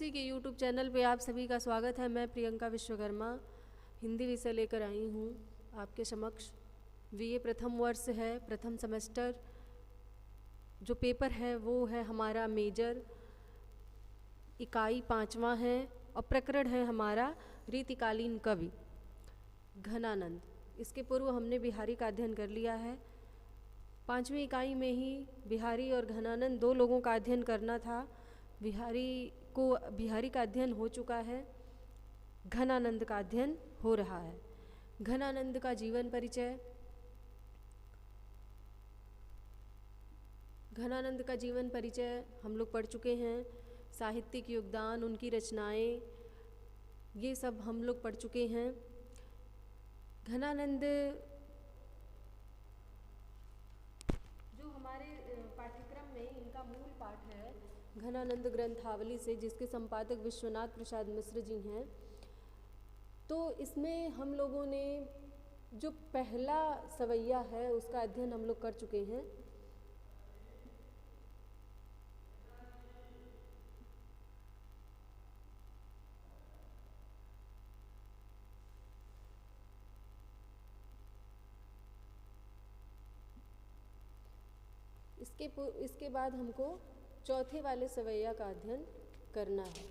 SSC के YouTube channel पे आप सभी का स्वागत है। मैं प्रियंका विश्वकर्मा हिंदी विषय लेकर आई हूँ आपके समक्ष। बीए प्रथम वर्ष है, प्रथम सेमेस्टर। जो पेपर है वो है हमारा मेजर, इकाई 5वां है और प्रकरण है हमारा रीतिकालीन कवि घनानंद। इसके पूर्व हमने बिहारी का अध्ययन कर लिया है। 5वीं इकाई में ही बिहारी और घनानंद दो लोगों का अध्ययन करना था। बिहारी का अध्ययन हो चुका है, घनानंद का अध्ययन हो रहा है। घनानंद का जीवन परिचय। घनानंद का जीवन परिचय हम लोग पढ़ चुके हैं। साहित्यिक योगदान, उनकी रचनाएं, ये सब हम लोग पढ़ चुके हैं। घनानंद जो हमारे पाठ्यक्रम में इनका मूल पाठ है घनानंद ग्रंथावली से, जिसके संपादक विश्वनाथ प्रसाद मिश्र जी हैं। तो इसमें हम लोगों ने जो पहला सवैया है उसका अध्ययन हम लोग कर चुके हैं। इसके बाद हमको चौथे वाले सवैया का अध्ययन करना है।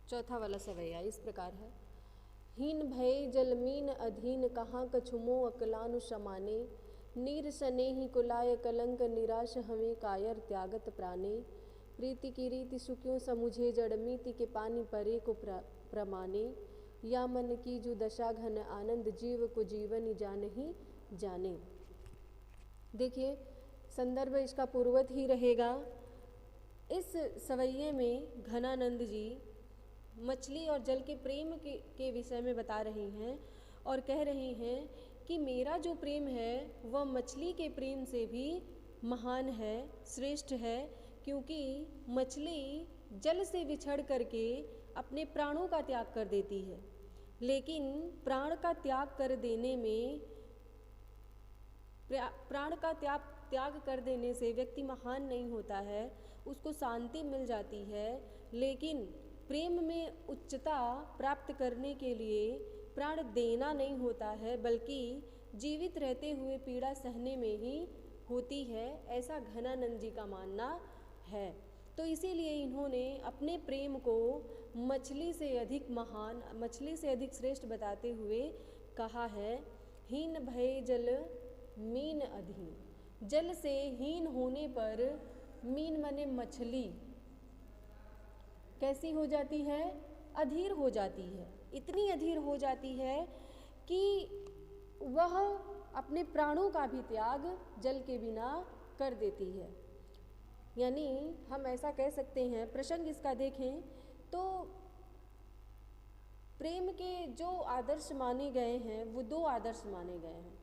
चौथा वाला सवैया इस प्रकार है। हीन भय जलमीन अधीन कहाँ कछुमो अकलानु समाने, नीर सने ही कुलाय कलंक निराश हमें कायर त्यागत प्राणे, प्रीति की रीति सुक्यों समुझे जड़मीति के पानी परे को प्रमाणे, या मन की जो दशा घन आनंद जीव को जीवन जान ही जाने। देखिए संदर्भ इसका पूर्वत ही रहेगा। इस सवैये में घनानंद जी मछली और जल के प्रेम के विषय में बता रही हैं और कह रही हैं कि मेरा जो प्रेम है वह मछली के प्रेम से भी महान है, श्रेष्ठ है, क्योंकि मछली जल से बिछड़ करके अपने प्राणों का त्याग कर देती है। लेकिन प्राण का त्याग कर देने में प्राण का त्याग कर देने से व्यक्ति महान नहीं होता है, उसको शांति मिल जाती है। लेकिन प्रेम में उच्चता प्राप्त करने के लिए प्राण देना नहीं होता है, बल्कि जीवित रहते हुए पीड़ा सहने में ही होती है, ऐसा घनानंद जी का मानना है। तो इसीलिए इन्होंने अपने प्रेम को मछली से अधिक महान, मछली से अधिक श्रेष्ठ बताते हुए कहा है, हीन भय जल मीन अधीन। जल से हीन होने पर मीन माने मछली कैसी हो जाती है? अधीर हो जाती है। इतनी अधीर हो जाती है कि वह अपने प्राणों का भी त्याग जल के बिना कर देती है। यानी हम ऐसा कह सकते हैं, प्रसंग इसका देखें तो प्रेम के जो आदर्श माने गए हैं वो दो आदर्श माने गए हैं,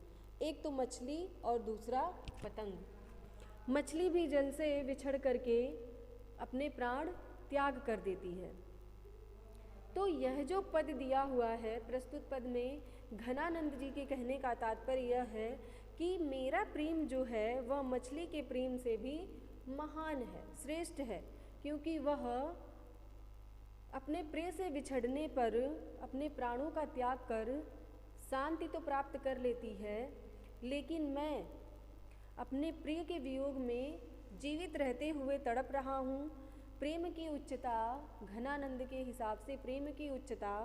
एक तो मछली और दूसरा पतंग। मछली भी जल से बिछड़ करके अपने प्राण त्याग कर देती है। तो यह जो पद दिया हुआ है प्रस्तुत पद में, घनानंद जी के कहने का तात्पर्य यह है कि मेरा प्रेम जो है वह मछली के प्रेम से भी महान है, श्रेष्ठ है, क्योंकि वह अपने प्रिय से बिछड़ने पर अपने प्राणों का त्याग कर शांति तो प्राप्त कर लेती है, लेकिन मैं अपने प्रिय के वियोग में जीवित रहते हुए तड़प रहा हूँ। प्रेम की उच्चता, घनानंद के हिसाब से प्रेम की उच्चता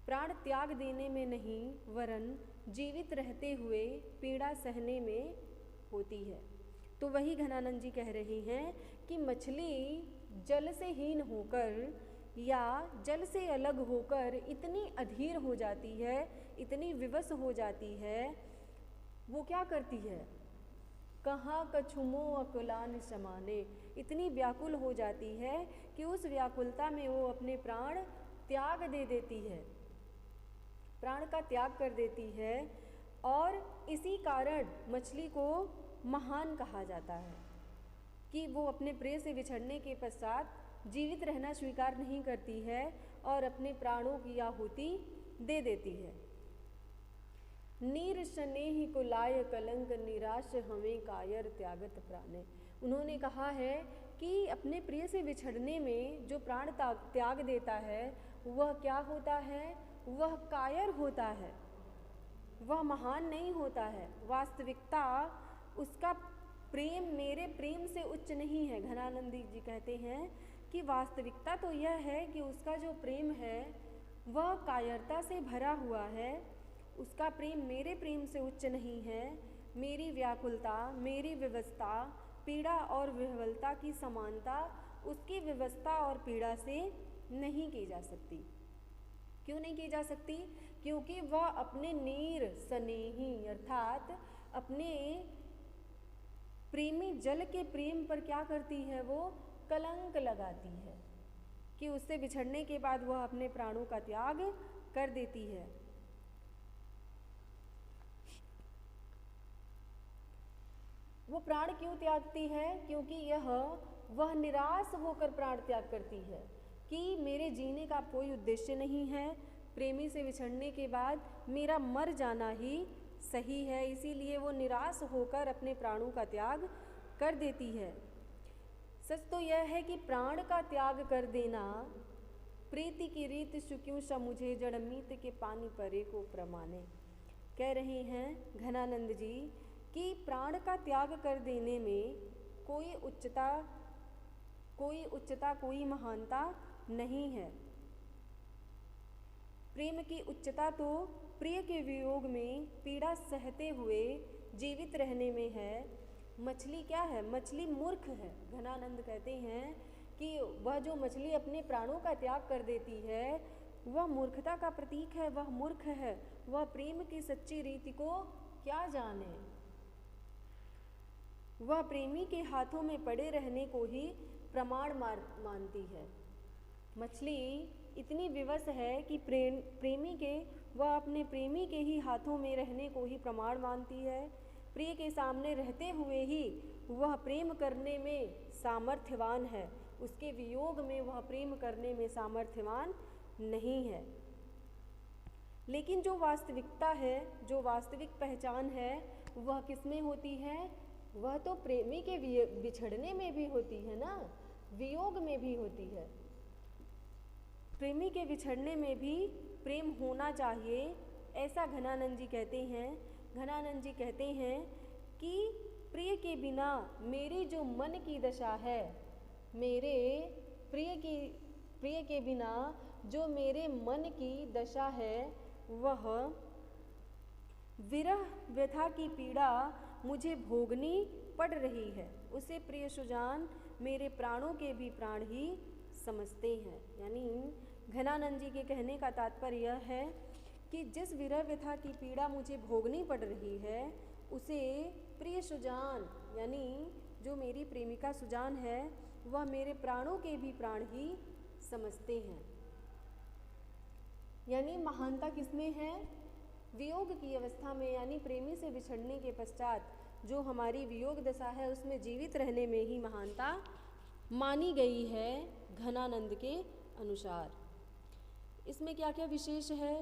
प्राण त्याग देने में नहीं, वरन जीवित रहते हुए पीड़ा सहने में होती है। तो वही घनानंद जी कह रही हैं कि मछली जल से हीन होकर या जल से अलग होकर इतनी अधीर हो जाती है, इतनी विवश हो जाती है, वो क्या करती है? कहाँ कछुमो अकुलान समाने, इतनी व्याकुल हो जाती है कि उस व्याकुलता में वो अपने प्राण त्याग दे देती है, प्राण का त्याग कर देती है। और इसी कारण मछली को महान कहा जाता है कि वो अपने प्रिय से बिछड़ने के पश्चात जीवित रहना स्वीकार नहीं करती है और अपने प्राणों की आहुति दे देती है। नीर स्नेह को लाय कलंक, निराश हमें कायर त्यागत प्राणे। उन्होंने कहा है कि अपने प्रिय से बिछड़ने में जो प्राण त्याग देता है वह क्या होता है, वह कायर होता है, वह महान नहीं होता है। वास्तविकता उसका प्रेम मेरे प्रेम से उच्च नहीं है। घनानंदी जी कहते हैं कि वास्तविकता तो यह है कि उसका जो प्रेम है वह कायरता से भरा हुआ है, उसका प्रेम मेरे प्रेम से उच्च नहीं है। मेरी व्याकुलता, मेरी विवशता, पीड़ा और विह्वलता की समानता उसकी विवशता और पीड़ा से नहीं की जा सकती। क्यों नहीं की जा सकती? क्योंकि वह अपने नीर स्नेही अर्थात अपने प्रेमी जल के प्रेम पर क्या करती है, वो कलंक लगाती है कि उससे बिछड़ने के बाद वह अपने प्राणों का त्याग कर देती है। वो प्राण क्यों त्यागती है? क्योंकि वह निराश होकर प्राण त्याग करती है कि मेरे जीने का कोई उद्देश्य नहीं है, प्रेमी से बिछड़ने के बाद मेरा मर जाना ही सही है, इसीलिए वो निराश होकर अपने प्राणों का त्याग कर देती है। सच तो यह है कि प्राण का त्याग कर देना प्रीति की रीत सुक्यों सा मुझे जड़मीत के पानी परे को प्रमाणे। कह रहे हैं घनानंद जी कि प्राण का त्याग कर देने में कोई उच्चता कोई महानता नहीं है। प्रेम की उच्चता तो प्रिय के वियोग में पीड़ा सहते हुए जीवित रहने में है। मछली क्या है? मछली मूर्ख है। घनानंद कहते हैं कि वह जो मछली अपने प्राणों का त्याग कर देती है वह मूर्खता का प्रतीक है, वह मूर्ख है, वह प्रेम की सच्ची रीति को क्या जाने। वह प्रेमी के हाथों में पड़े रहने को ही प्रमाण मानती है। मछली इतनी विवश है कि वह अपने प्रेमी के ही हाथों में रहने को ही प्रमाण मानती है। प्रिय के सामने रहते हुए ही वह प्रेम करने में सामर्थ्यवान है, उसके वियोग में वह प्रेम करने में सामर्थ्यवान नहीं है। लेकिन जो वास्तविकता है, जो वास्तविक पहचान है वह किसमें होती है? वह तो प्रेमी के बिछड़ने में भी होती है ना, वियोग में भी होती है। प्रेमी के बिछड़ने में भी प्रेम होना चाहिए, ऐसा घनानंद जी कहते हैं। घनानंद जी कहते हैं कि प्रिय के बिना मेरी जो मन की दशा है, मेरे प्रिय के बिना जो मेरे मन की दशा है वह विरह व्यथा की पीड़ा मुझे भोगनी पड़ रही है। उसे प्रिय सुजान मेरे प्राणों के भी प्राण ही समझते हैं। यानी घनानंद जी के कहने का तात्पर्य यह है कि जिस विरह व्यथा की पीड़ा मुझे भोगनी पड़ रही है उसे प्रिय सुजान यानी जो मेरी प्रेमिका सुजान है वह मेरे प्राणों के भी प्राण ही समझते हैं। यानी महानता किसमें है? वियोग की अवस्था में, यानी प्रेमी से बिछड़ने के पश्चात जो हमारी वियोग दशा है उसमें जीवित रहने में ही महानता मानी गई है घनानंद के अनुसार। इसमें क्या क्या विशेष है?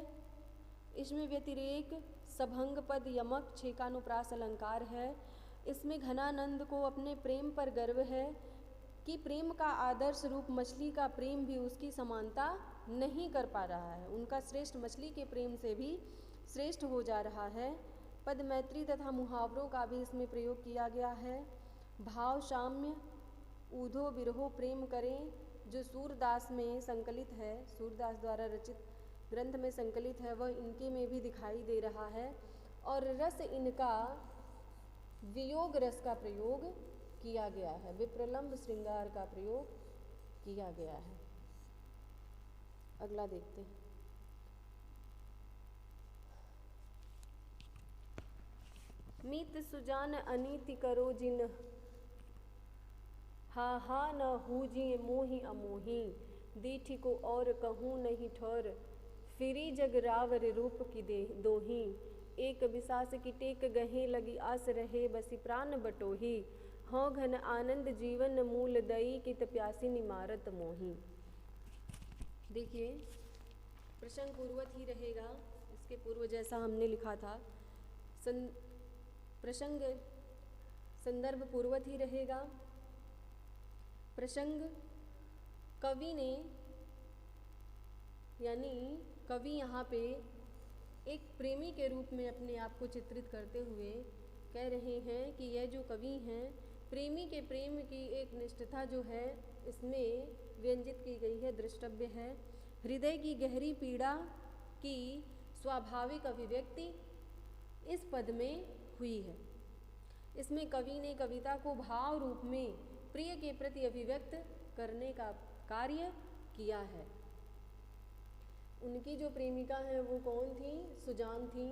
इसमें व्यतिरेक, सभंग पद, यमक, छेकानुप्रास अलंकार है। इसमें घनानंद को अपने प्रेम पर गर्व है कि प्रेम का आदर्श रूप मछली का प्रेम भी उसकी समानता नहीं कर पा रहा है, उनका श्रेष्ठ मछली के प्रेम से भी श्रेष्ठ हो जा रहा है। पद मैत्री तथा मुहावरों का भी इसमें प्रयोग किया गया है। भाव साम्य, ऊधो बिरहो प्रेम करें, जो सूरदास में संकलित है, सूरदास द्वारा रचित ग्रंथ में संकलित है, वह इनके में भी दिखाई दे रहा है। और रस इनका वियोग रस का प्रयोग किया गया है, विप्रलंब श्रृंगार का प्रयोग किया गया है। अगला देखते हैं। मीत सुजान अनीति करो जिन, हा हा न हूजिए मोहि अमोही, दीठी को और कहूँ नहीं ठोर, फिरी जग रावर रूप की दोही, एक विसास की टेक गहे लगी आस रहे, बसी प्राण बटोही, हों घन आनंद जीवन मूल दई, कित प्यासी निमारत मोही। देखिए प्रसंग पूर्वत ही रहेगा, इसके पूर्व जैसा हमने लिखा था प्रसंग संदर्भ पूर्वत ही रहेगा। प्रसंग कवि ने, यानी कवि यहाँ पे एक प्रेमी के रूप में अपने आप को चित्रित करते हुए कह रहे हैं कि यह जो कवि हैं, प्रेमी के प्रेम की एक निष्ठता जो है इसमें व्यंजित की गई है, द्रष्टव्य है। हृदय की गहरी पीड़ा की स्वाभाविक अभिव्यक्ति इस पद में हुई है। इसमें कवि ने कविता को भाव रूप में प्रिय के प्रति अभिव्यक्त करने का कार्य किया है। उनकी जो प्रेमिका हैं वो कौन थी? सुजान थी।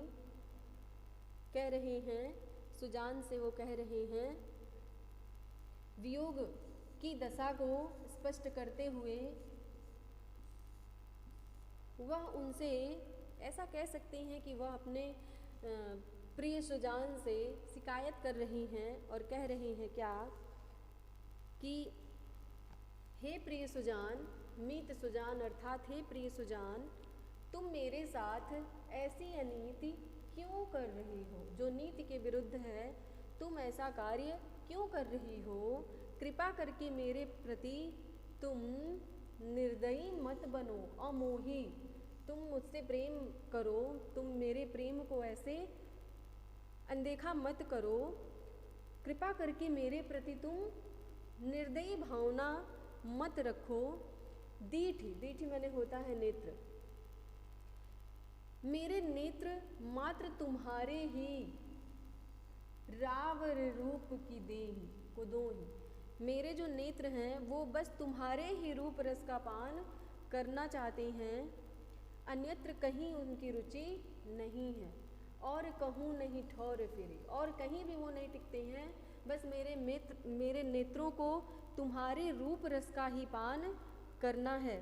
कह रहे हैं, सुजान से वो कह रहे हैं, वियोग की दशा को स्पष्ट करते हुए वह उनसे ऐसा कह सकते हैं कि वह अपने प्रिय सुजान से शिकायत कर रही हैं और कह रही हैं क्या कि हे प्रिय सुजान, मीत सुजान अर्थात हे प्रिय सुजान, तुम मेरे साथ ऐसी अनीति क्यों कर रही हो? जो नीति के विरुद्ध है, तुम ऐसा कार्य क्यों कर रही हो? कृपा करके मेरे प्रति तुम निर्दयी मत बनो, अमोही। तुम मुझसे प्रेम करो, तुम मेरे प्रेम को ऐसे अनदेखा मत करो। कृपा करके मेरे प्रति तुम निर्दयी भावना मत रखो। दीठी, दीठी माने होता है नेत्र। मेरे नेत्र मात्र तुम्हारे ही रावर रूप की देही को दोही। मेरे जो नेत्र हैं वो बस तुम्हारे ही रूप रस का पान करना चाहते हैं, अन्यत्र कहीं उनकी रुचि नहीं है। और कहूँ नहीं ठौर फिरे, और कहीं भी वो नहीं टिकते हैं। बस मेरे नेत्रों को तुम्हारे रूप रस का ही पान करना है।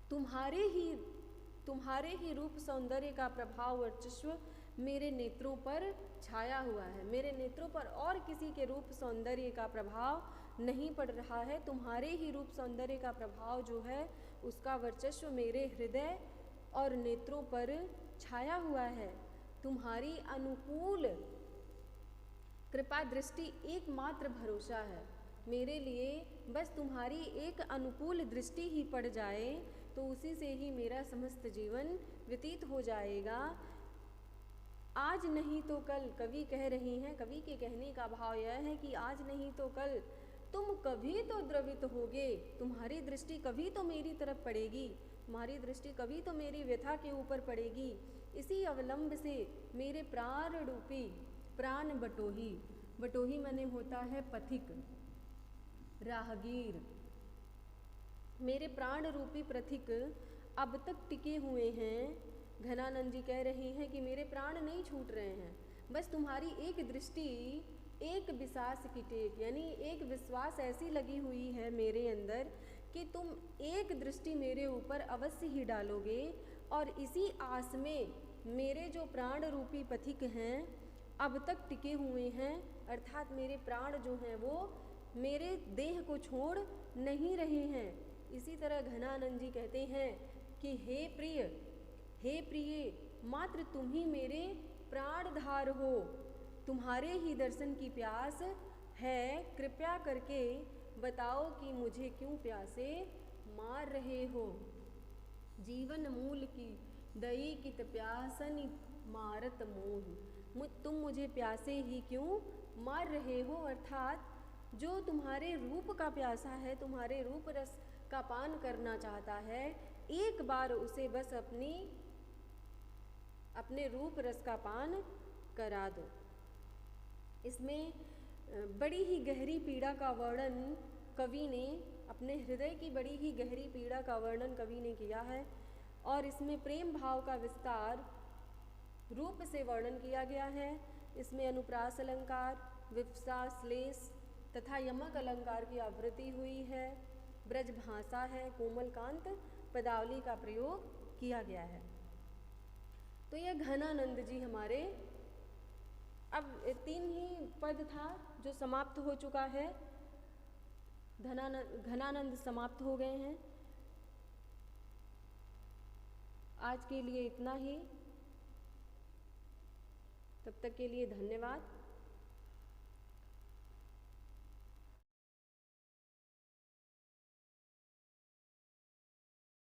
तुम्हारे ही रूप सौंदर्य का प्रभाव वर्चस्व मेरे नेत्रों पर छाया हुआ है। मेरे नेत्रों पर और किसी के रूप सौंदर्य का प्रभाव नहीं पड़ रहा है। तुम्हारे ही रूप सौंदर्य का प्रभाव जो है उसका वर्चस्व मेरे हृदय और नेत्रों पर छाया हुआ है। तुम्हारी अनुकूल कृपा दृष्टि एकमात्र भरोसा है मेरे लिए। बस तुम्हारी एक अनुकूल दृष्टि ही पड़ जाए तो उसी से ही मेरा समस्त जीवन व्यतीत हो जाएगा। आज नहीं तो कल, कवि कह रही हैं, कवि के कहने का भाव यह है कि आज नहीं तो कल तुम कभी तो द्रवित होगे। तुम्हारी दृष्टि कभी तो मेरी तरफ पड़ेगी, तुम्हारी दृष्टि कभी तो मेरी व्यथा के ऊपर पड़ेगी। इसी अवलंब से मेरे प्राण रूपी, प्राण बटोही, बटोही माने होता है पथिक, राहगीर। मेरे प्राण रूपी पथिक अब तक टिके हुए हैं। घनानंद जी कह रहे हैं कि मेरे प्राण नहीं छूट रहे हैं, बस तुम्हारी एक दृष्टि, एक विश्वास की टेक, यानी एक विश्वास ऐसी लगी हुई है मेरे अंदर कि तुम एक दृष्टि मेरे ऊपर अवश्य ही डालोगे। और इसी आस में मेरे जो प्राण रूपी पथिक हैं अब तक टिके हुए हैं, अर्थात मेरे प्राण जो हैं वो मेरे देह को छोड़ नहीं रहे हैं। इसी तरह घनानंद जी कहते हैं कि हे प्रिय, मात्र तुम ही मेरे प्राणधार हो। तुम्हारे ही दर्शन की प्यास है। कृपया करके बताओ कि मुझे क्यों प्यासे मार रहे हो। जीवन मूल की दई की प्यासन मारत मोह। तुम मुझे प्यासे ही क्यों मार रहे हो, अर्थात जो तुम्हारे रूप का प्यासा है, तुम्हारे रूप रस का पान करना चाहता है, एक बार उसे बस अपने रूप रस का पान करा दो। इसमें बड़ी ही गहरी पीड़ा का वर्णन कवि ने, अपने हृदय की बड़ी ही गहरी पीड़ा का वर्णन कवि ने किया है। और इसमें प्रेम भाव का विस्तार रूप से वर्णन किया गया है। इसमें अनुप्रास अलंकार, विप्सा, श्लेष तथा यमक अलंकार की आवृत्ति हुई है। ब्रज भाषा है, कोमलकांत पदावली का प्रयोग किया गया है। तो यह घनानंद जी हमारे, अब 3 ही पद था जो समाप्त हो चुका है। घनानंद समाप्त हो गए हैं। आज के लिए इतना ही। तब तक के लिए धन्यवाद।